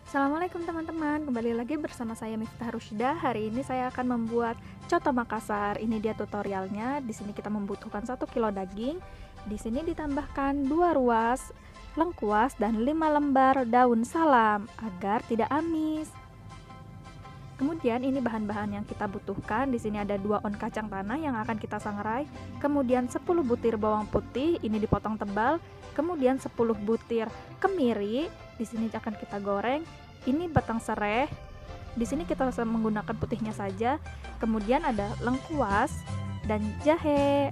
Assalamualaikum teman-teman, kembali lagi bersama saya Miftah Rusydah. Hari ini saya akan membuat coto Makassar. Ini dia tutorialnya. Di sini kita membutuhkan 1 kilo daging. Di sini ditambahkan 2 ruas lengkuas dan 5 lembar daun salam agar tidak amis. Kemudian ini bahan-bahan yang kita butuhkan. Di sini ada 2 on kacang tanah yang akan kita sangrai. Kemudian 10 butir bawang putih, ini dipotong tebal. Kemudian 10 butir kemiri, di sini akan kita goreng. Ini batang serai. Di sini kita menggunakan putihnya saja. Kemudian ada lengkuas dan jahe.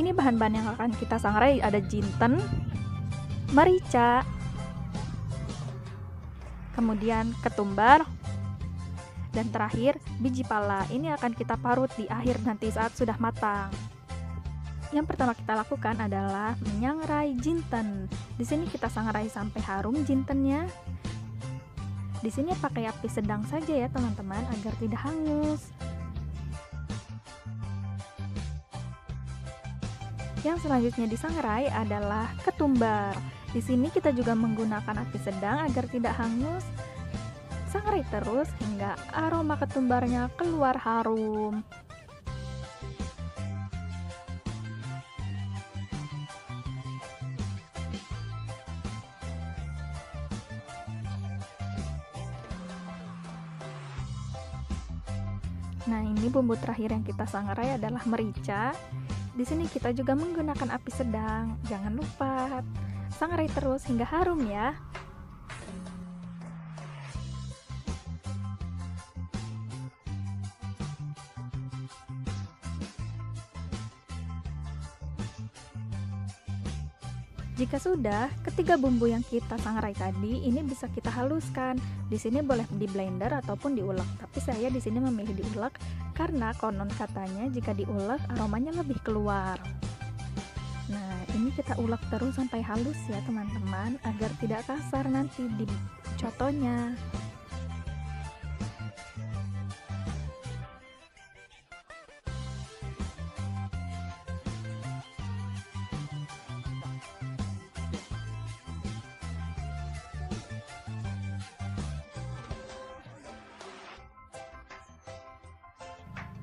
Ini bahan-bahan yang akan kita sangrai, ada jinten, merica, kemudian ketumbar, dan terakhir biji pala. Ini akan kita parut di akhir nanti saat sudah matang. Yang pertama kita lakukan adalah menyangrai jinten. Di sini kita sangrai sampai harum jintennya. Di sini pakai api sedang saja ya teman-teman agar tidak hangus. Yang selanjutnya disangrai adalah ketumbar. Di sini kita juga menggunakan api sedang agar tidak hangus. Sangrai terus hingga aroma ketumbarnya keluar harum. Nah, ini bumbu terakhir yang kita sangrai adalah merica. Di sini kita juga menggunakan api sedang. Jangan lupa sangrai terus hingga harum ya. Jika sudah, ketiga bumbu yang kita sangrai tadi ini bisa kita haluskan. Di sini boleh di blender ataupun diulek, tapi saya di sini memilih diulek karena konon katanya jika diulek aromanya lebih keluar. Nah, ini kita ulek terus sampai halus ya teman-teman, agar tidak kasar nanti di cotonya.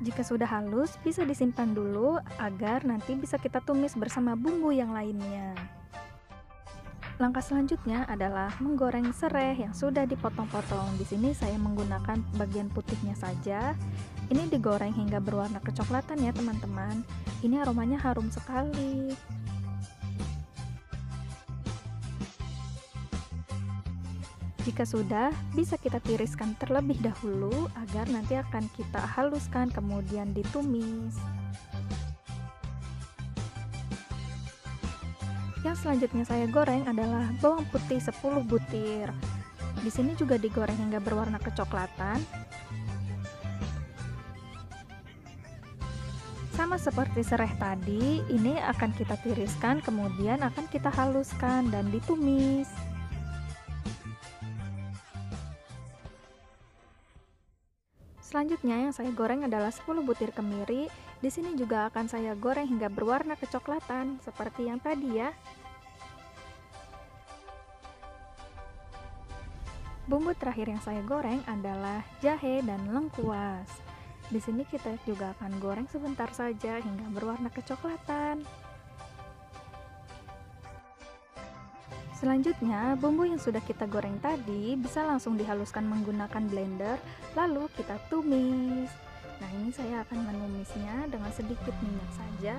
Jika sudah halus, bisa disimpan dulu agar nanti bisa kita tumis bersama bumbu yang lainnya. Langkah selanjutnya adalah menggoreng serai yang sudah dipotong-potong. Di sini saya menggunakan bagian putihnya saja. Ini digoreng hingga berwarna kecoklatan ya teman-teman. Ini aromanya harum sekali. Jika sudah, bisa kita tiriskan terlebih dahulu agar nanti akan kita haluskan kemudian ditumis. Yang selanjutnya saya goreng adalah bawang putih 10 butir. Di sini juga digoreng hingga berwarna kecoklatan. Sama seperti serai tadi, ini akan kita tiriskan kemudian akan kita haluskan dan ditumis. Selanjutnya yang saya goreng adalah 10 butir kemiri. Di sini juga akan saya goreng hingga berwarna kecoklatan seperti yang tadi ya. Bumbu terakhir yang saya goreng adalah jahe dan lengkuas. Di sini kita juga akan goreng sebentar saja hingga berwarna kecoklatan. Selanjutnya, bumbu yang sudah kita goreng tadi bisa langsung dihaluskan menggunakan blender, lalu kita tumis. Nah, ini saya akan menumisnya dengan sedikit minyak saja.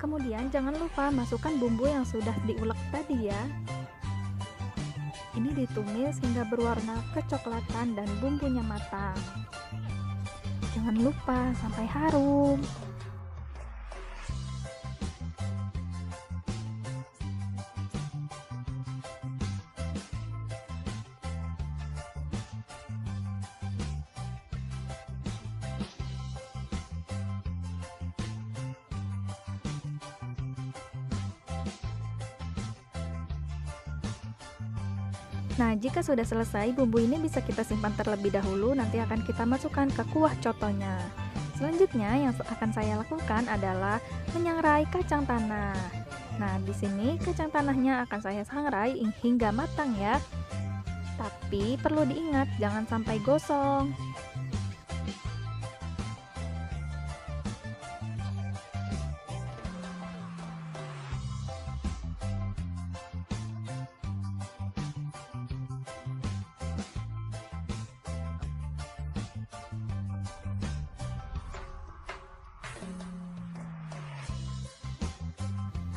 Kemudian jangan lupa masukkan bumbu yang sudah diulek tadi ya. Ini ditumis hingga berwarna kecoklatan dan bumbunya matang. Jangan lupa sampai harum. Nah, jika sudah selesai, bumbu ini bisa kita simpan terlebih dahulu, nanti akan kita masukkan ke kuah cotonya. Selanjutnya yang akan saya lakukan adalah menyangrai kacang tanah. Nah, di sini kacang tanahnya akan saya sangrai hingga matang ya. Tapi perlu diingat jangan sampai gosong.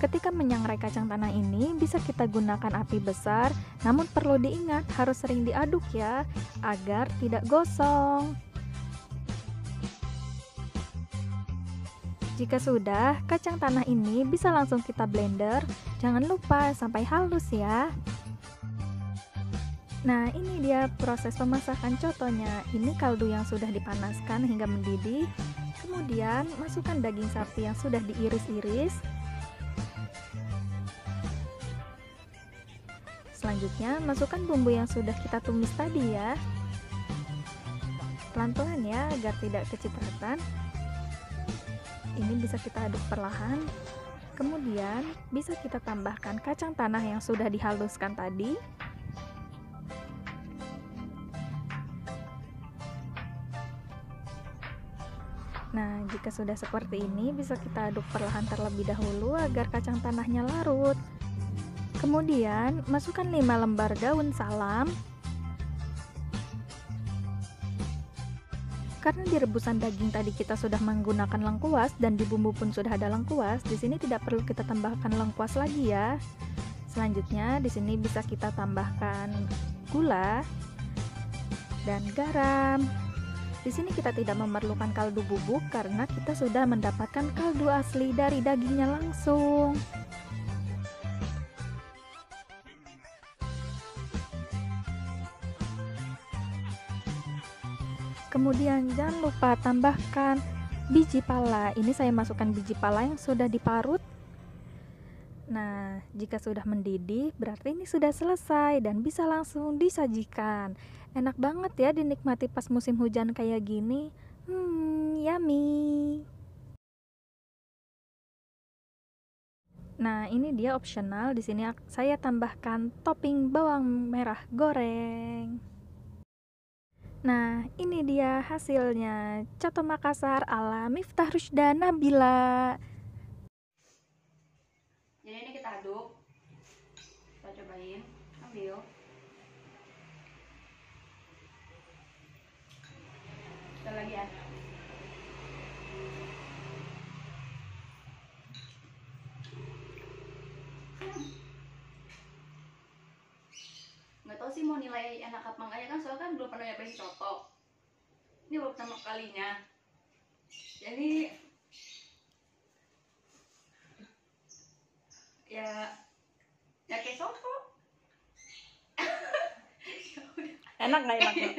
Ketika menyangrai kacang tanah ini bisa kita gunakan api besar, namun perlu diingat harus sering diaduk ya, agar tidak gosong. Jika sudah, kacang tanah ini bisa langsung kita blender, jangan lupa sampai halus ya. Nah, ini dia proses pemasakan cotonya. Ini kaldu yang sudah dipanaskan hingga mendidih. Kemudian masukkan daging sapi yang sudah diiris-iris. Selanjutnya, masukkan bumbu yang sudah kita tumis tadi ya. Pelan-pelan ya, agar tidak kecipratan. Ini bisa kita aduk perlahan. Kemudian, bisa kita tambahkan kacang tanah yang sudah dihaluskan tadi. Nah, jika sudah seperti ini, bisa kita aduk perlahan terlebih dahulu agar kacang tanahnya larut. Kemudian, masukkan 5 lembar daun salam. Karena di rebusan daging tadi kita sudah menggunakan lengkuas dan di bumbu pun sudah ada lengkuas, di sini tidak perlu kita tambahkan lengkuas lagi ya. Selanjutnya, di sini bisa kita tambahkan gula dan garam. Di sini kita tidak memerlukan kaldu bubuk karena kita sudah mendapatkan kaldu asli dari dagingnya langsung. Kemudian jangan lupa tambahkan biji pala. Ini saya masukkan biji pala yang sudah diparut. Nah, jika sudah mendidih, berarti ini sudah selesai dan bisa langsung disajikan. Enak banget ya dinikmati pas musim hujan kayak gini. Yummy. Nah, ini dia opsional. Di sini saya tambahkan topping bawang merah goreng. Nah, ini dia hasilnya, coto Makassar ala Miftah Rusda Nabila. Jadi ini kita aduk, kita cobain, ambil. Kita lagi ya. Nggak tahu sih mau nilai enak apa enggaknya, kan soalnya kan belum pernah nyobain coto. Ini baru pertama kalinya. Jadi ya kayak soto. Enak nggak enaknya?